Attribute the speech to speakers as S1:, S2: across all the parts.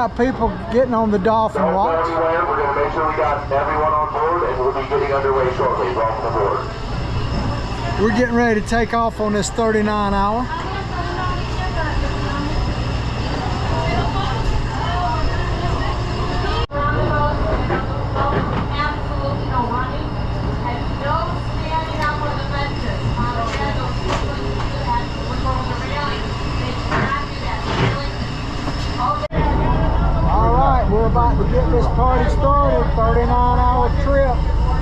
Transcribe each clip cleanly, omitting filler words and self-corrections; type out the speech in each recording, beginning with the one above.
S1: got people getting on the Dolphin watch.
S2: We're going to make sure we got everyone on board, and we'll be getting underway shortly. Welcome aboard.
S1: We're getting ready to take off on this 39-hour. We're about to get this party started. 39-hour trip.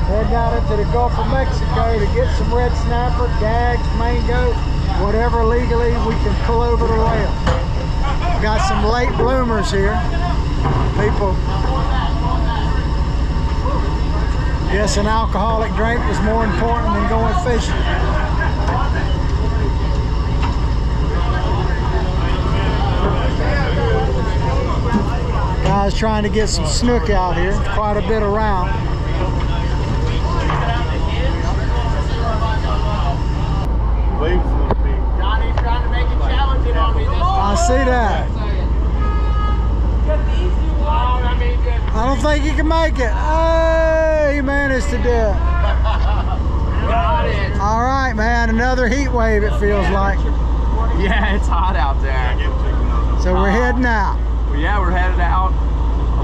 S1: Heading out into the Gulf of Mexico to get some red snapper, gags, mango, whatever legally we can pull over the rail. Got some late bloomers here. People. Guess an alcoholic drink was more important than going fishing. Guys trying to get some snook out here, quite a bit around.
S3: Johnny's trying to make it challenging on me this
S1: I see that. I don't think he can make it. Oh, he managed to do it.
S3: Got it.
S1: All right, man, another heat wave it feels like.
S3: Yeah, it's hot out there.
S1: So we're heading out.
S3: Yeah, we're headed out.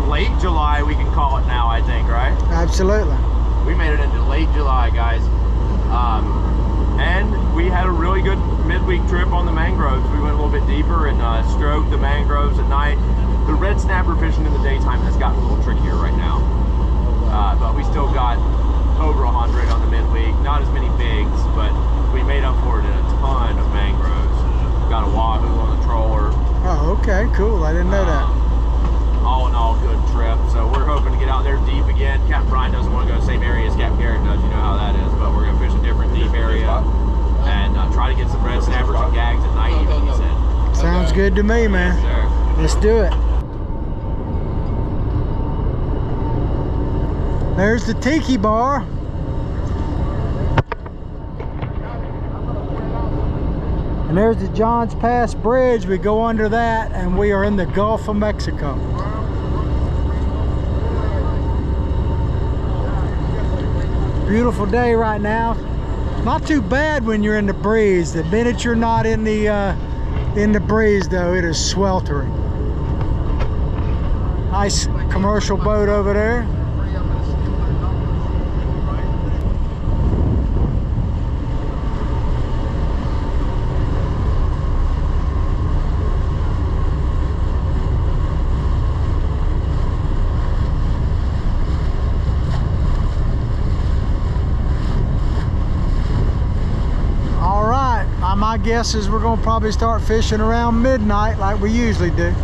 S3: Late July, we can call it now, I think, right?
S1: Absolutely.
S3: We made it into late July, guys. And we had a really good midweek trip on the mangroves. We went a little bit deeper and stroked the mangroves at night. The red snapper fishing in the daytime has gotten a little trickier right now. But we still got over 100 on the midweek. Not as many bigs, but we made up for it in a ton of mangroves. Got a wahoo on the troller.
S1: Oh, okay, cool. I didn't know that.
S3: All in all, good trip. So we're hoping to get out there deep again. Captain Brian doesn't want to go the same area as Captain Garrett does. You know how that is. But we're going to fish a different deep area and try to get some red snappers and gags at night, even, he said.
S1: Sounds good to me, man.
S3: Yes, sir.
S1: Let's do it. There's the tiki bar. And there's the Johns Pass Bridge. We go under that and we are in the Gulf of Mexico. Beautiful day right now. Not too bad when you're in the breeze. The minute you're not in the breeze though, it is sweltering. Nice commercial boat over there. My guess is we're going to probably start fishing around midnight like we usually do.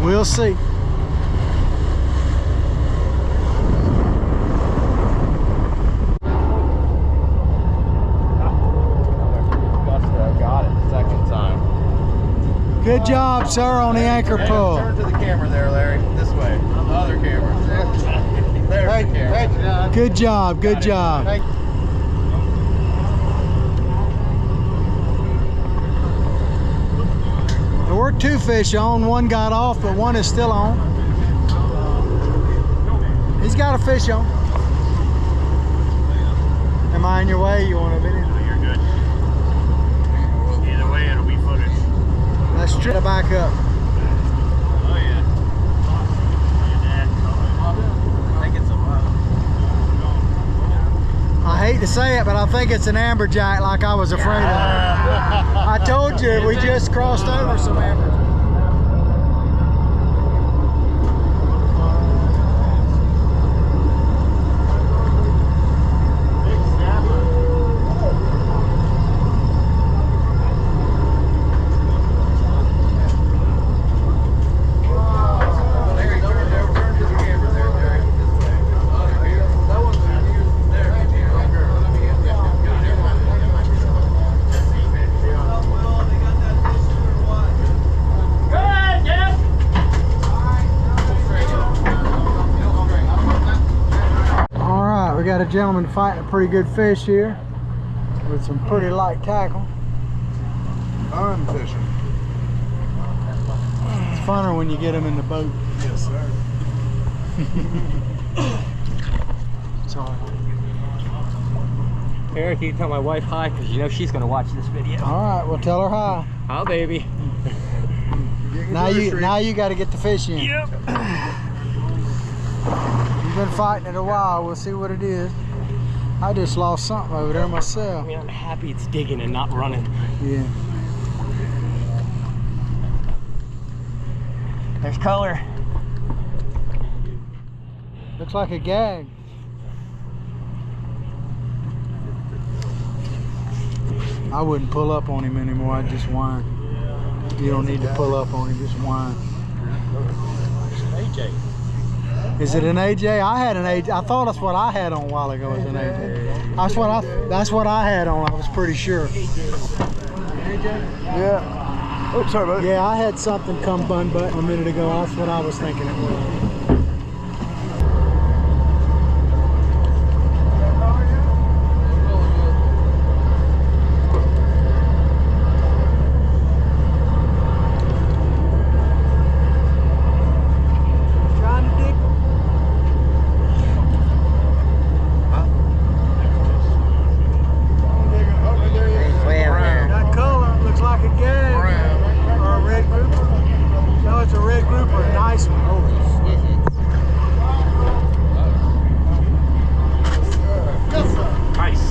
S1: We'll see.
S3: Got it, second time.
S1: Good job, sir, on the anchor pull.
S3: Turn to the camera there, Larry. This way. The other camera. There's the camera.
S1: Good job, good job. There were two fish on. One got off, but one is still on. He's got a fish on. Am I in your way? You want a video?
S4: No, you're good. Either way, it'll be footage.
S1: Let's try to back up.
S4: Oh, yeah.
S1: I hate to say it, but I think it's an amberjack like I was afraid of. I told you, we just crossed over some amber. Got a gentleman fighting a pretty good fish here with some pretty light tackle.
S5: I'm fishing.
S1: It's funner when you get them in the boat.
S5: Yes.
S4: Yes, sir.
S1: Sorry.
S5: Eric, you can tell my wife hi because you know she's going to watch this video.
S1: All right, well, tell her hi.
S5: Hi, baby.
S1: Now you got to get the fish in.
S5: Yep.
S1: You've been fighting it a while. We'll see what it is. I just lost something over there myself.
S5: I mean, I'm happy it's digging and not running.
S1: Yeah.
S5: There's color.
S1: Looks like a gag. I wouldn't pull up on him anymore. I'd just whine. You don't need to pull up on him. Just whine.
S4: AJ.
S1: Is it an AJ? I had an AJ. I thought that's what I had on a while ago. Was an AJ. That's what I had on. I was pretty sure. Yeah.
S4: Oh, sorry, buddy.
S1: Yeah, I had something come bun button a minute ago. That's what I was thinking it was.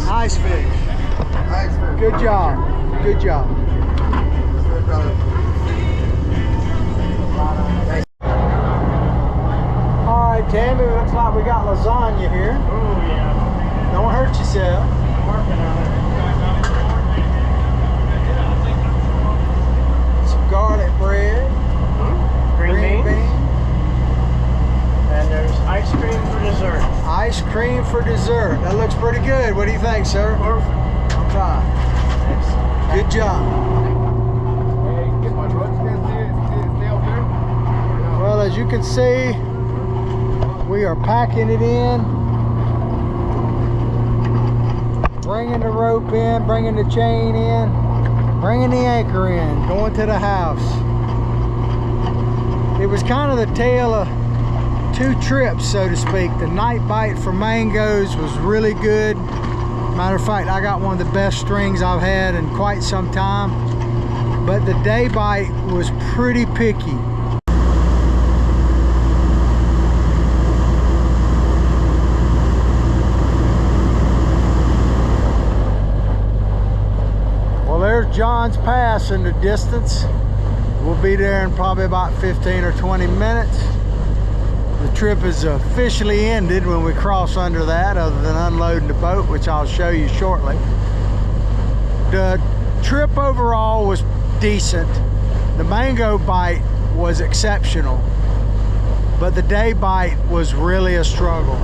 S1: Nice fish. Good job. Good job. All right, Tammy, looks like we got lasagna here.
S4: Oh, yeah.
S1: Don't hurt yourself.
S4: Working on it.
S1: Some garlic bread.
S4: Green beans. And there's ice cream for dessert.
S1: Ice cream for dessert. That looks pretty good. What do you think, sir?
S4: Perfect.
S1: All right. Good job. Well, as you can see, we are packing it in, bringing the rope in, bringing the chain in, bringing the anchor in, going to the house. It was kind of the tale of two trips, so to speak. The night bite for mangoes was really good. Matter of fact, I got one of the best strings I've had in quite some time. But the day bite was pretty picky. Well, there's Johns Pass in the distance. We'll be there in probably about 15 or 20 minutes. The trip is officially ended when we cross under that, other than unloading the boat, which I'll show you shortly. The trip overall was decent. The mango bite was exceptional, but the day bite was really a struggle.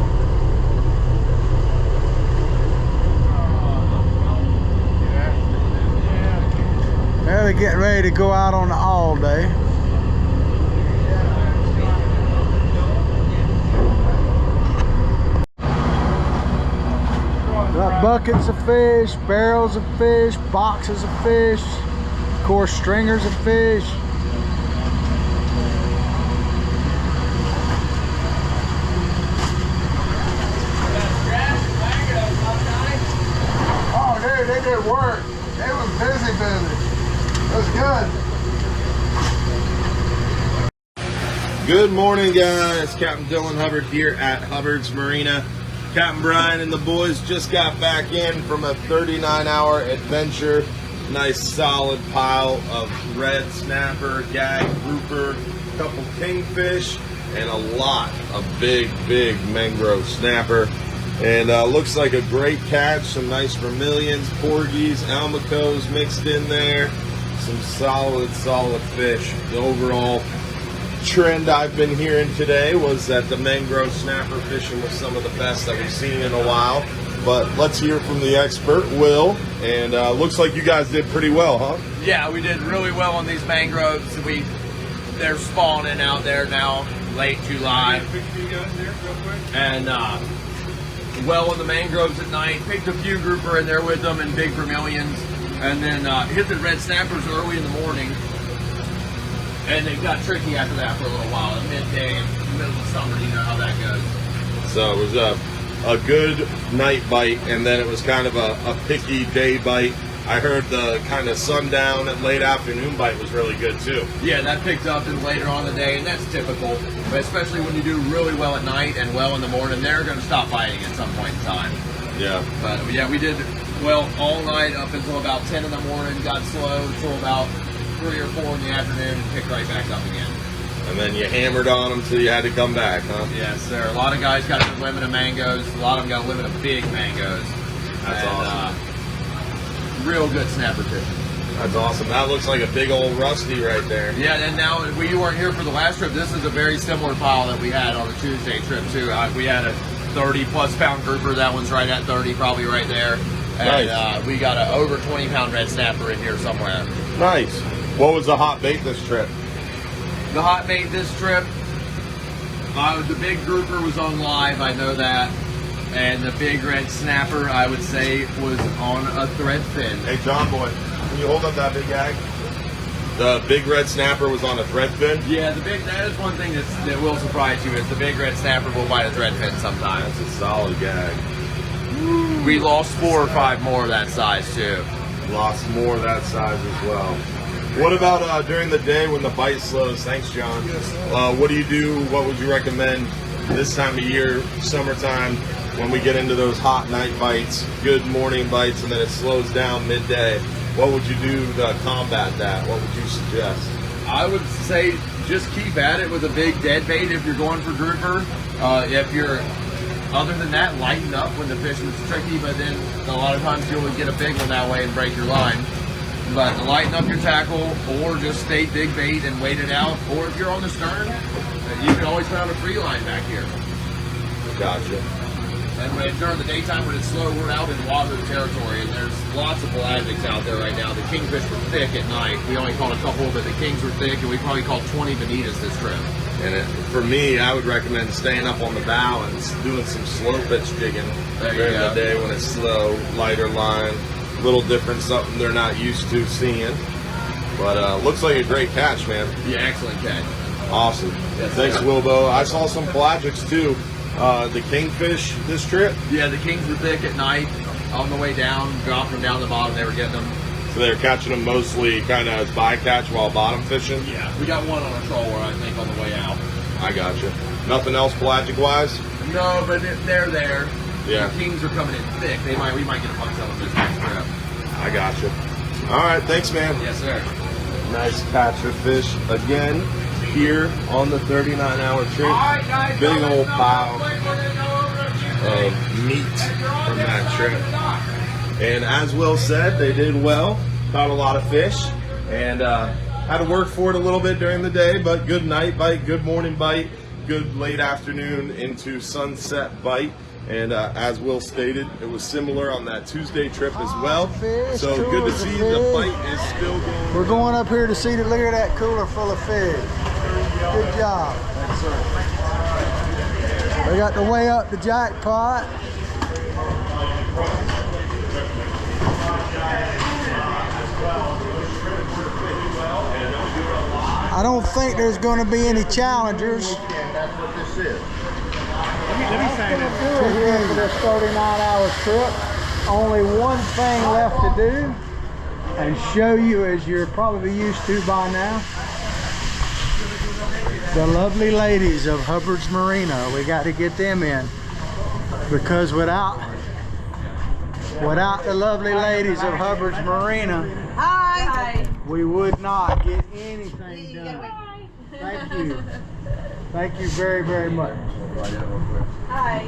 S1: Now they're getting ready to go out on the all day. Got buckets of fish, barrels of fish, boxes of fish, of course stringers of fish.
S6: Oh, dude, they did work. It was busy. It was good.
S3: Good morning, guys. Captain Dylan Hubbard here at Hubbard's Marina. Captain Brian and the boys just got back in from a 39-hour adventure. Nice solid pile of red snapper, gag, grouper, couple kingfish, and a lot of big mangrove snapper. And looks like a great catch. Some nice vermilions, porgies, almacos mixed in there. Some solid fish. The overall trend I've been hearing today was that the mangrove snapper fishing was some of the best that we've seen in a while. But let's hear from the expert, Will. And looks like you guys did pretty well, huh?
S7: Yeah, we did really well on these mangroves. They're spawning out there now, late July. And well on the mangroves at night. Picked a few grouper in there with them and big vermilions. And then hit the red snappers early in the morning. And it got tricky after that for a little while. At midday and middle of summer, you know how that goes.
S8: So it was a good night bite, and then it was kind of a picky day bite. I heard the kind of sundown and late afternoon bite was really good too.
S7: Yeah, that picked up in later on in the day, and that's typical. But especially when you do really well at night and well in the morning, they're going to stop biting at some point in time.
S8: Yeah.
S7: But yeah, we did well all night up until about 10 in the morning, got slow until about 3 or 4 in the afternoon, and picked right back up again.
S8: And then you hammered on them till you had to come back, huh?
S7: Yes, sir. A lot of guys got a limit of mangoes. A lot of them got a limit of big mangoes.
S8: That's awesome.
S7: Real good snapper fishing.
S8: That's awesome. That looks like a big old rusty right there.
S7: Yeah, and now we weren't here for the last trip. This is a very similar pile that we had on the Tuesday trip too. We had a 30+ pound grouper. That one's right at 30, probably right there. And
S8: Nice.
S7: we got an over 20 pound red snapper in here somewhere.
S8: Nice. What was the hot bait this trip?
S7: The hot bait this trip, the big grouper was on live, I know that. And the big red snapper, I would say, was on a thread fin.
S8: Hey, John boy, can you hold up that big gag? The big red snapper was on a thread fin?
S7: Yeah, that is one thing that will surprise you, is the big red snapper will bite a thread fin sometimes.
S8: That's a solid gag.
S7: We lost 4 or 5 more of that size too.
S8: Lost more of that size as well. What about during the day when the bite slows? Thanks, John. What do you do? What would you recommend this time of year, summertime, when we get into those hot night bites, good morning bites, and then it slows down midday? What would you do to combat that? What would you suggest?
S7: I would say just keep at it with a big dead bait if you're going for grouper. Other than that, lighten up when the fishing is tricky, but then a lot of times you'll get a big one that way and break your line. But lighten up your tackle, or just stay big bait and wait it out. Or if you're on the stern, you can always put out a free line back here.
S8: Gotcha.
S7: And during the daytime when it's slow, we're out in wahoo territory, and there's lots of pelagics out there right now. The kingfish were thick at night. We only caught a couple, but the kings were thick, and we probably caught 20 bonitas this trip.
S8: And for me, I would recommend staying up on the bow and doing some slow pitch jigging during the day when it's slow, lighter line, a little different, something they're not used to seeing. But looks like a great catch, man.
S7: Yeah, excellent catch.
S8: Awesome.
S7: Yes,
S8: Thanks,
S7: sir.
S8: Wilbo. I saw some pelagics too. The kingfish this trip.
S7: Yeah, the kings were thick at night. On the way down, dropping them down the bottom, they were getting them.
S8: So they're catching them mostly kind of as bycatch while bottom fishing?
S7: Yeah, we got one on a trawler, I think, on the way out.
S8: I gotcha. Nothing else pelagic-wise?
S7: No, but they're there.
S8: Yeah.
S7: The kings are coming in thick. We might get a bunch of them this next trip.
S8: I gotcha. All right, thanks, man.
S7: Yes, sir.
S8: Nice catch of fish again here on the 39-hour trip. Big old pile of meat from that trip. And as Will said, they did well. Caught a lot of fish and had to work for it a little bit during the day, but good night bite, good morning bite, good late afternoon into sunset bite. And as Will stated, it was similar on that Tuesday trip as well. So good to see the bite is still going.
S1: We're going up here to see the look at that cooler full of fish. Good job.
S8: Thanks, sir.
S1: We got to weigh up the jackpot. I don't think there's going to be any challengers.
S6: That's what this is.
S4: Let me sign it.
S1: Here for this 39-hour trip. Only one thing left to do and show you, as you're probably used to by now, the lovely ladies of Hubbard's Marina. We got to get them in, because without the lovely ladies of Hubbard's Marina,
S9: Hi.
S1: we would not get anything done. Thank you. Thank you very, very much.
S9: Hi.